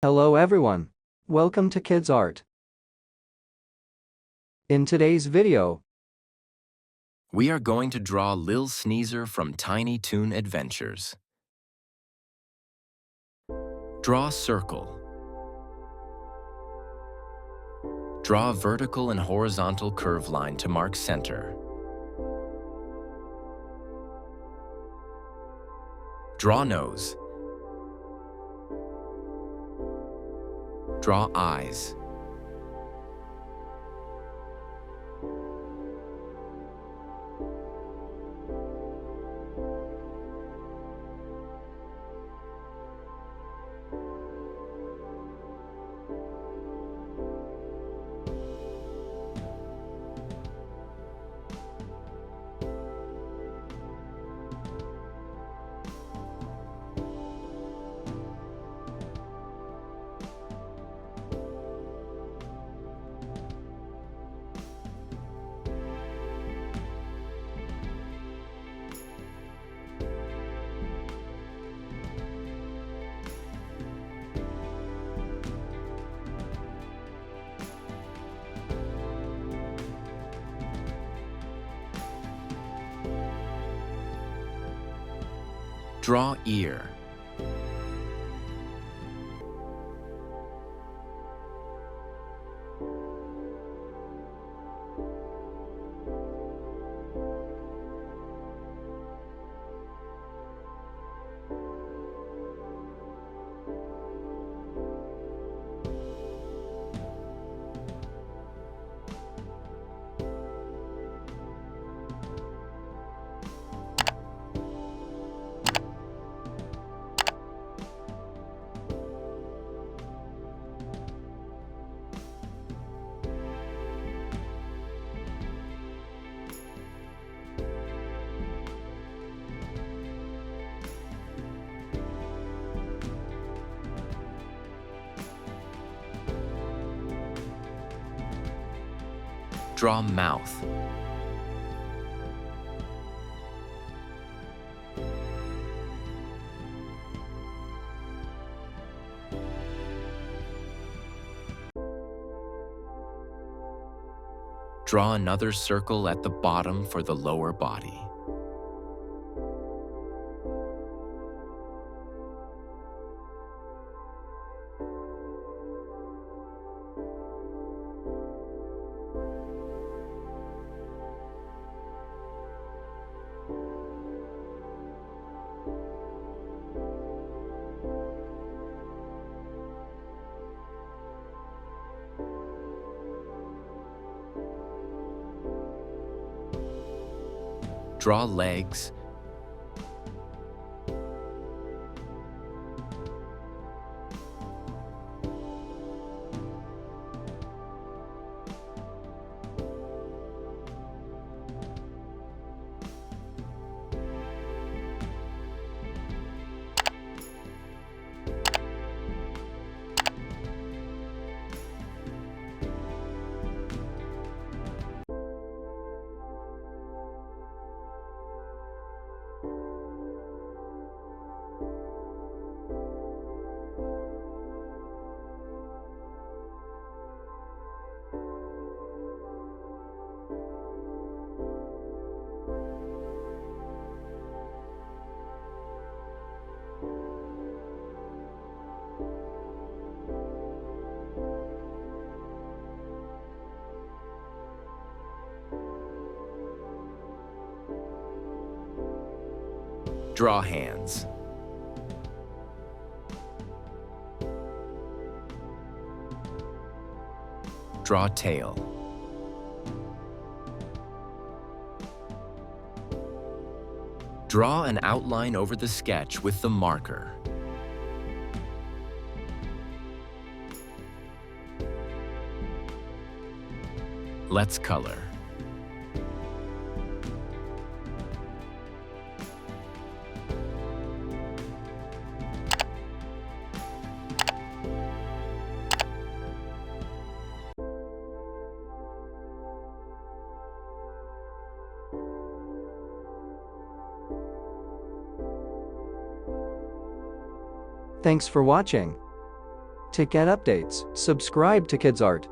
Hello everyone. Welcome to Kids Art. In today's video, We are going to draw Lil Sneezer from Tiny Toon Adventures. Draw circle. Draw a vertical and horizontal curve line to mark center. Draw nose. Draw eyes. Draw ear. Draw mouth. Draw another circle at the bottom for the lower body. Draw legs. Draw hands. Draw tail. Draw an outline over the sketch with the marker. Let's color. Thanks for watching. To get updates, subscribe to Kids Art.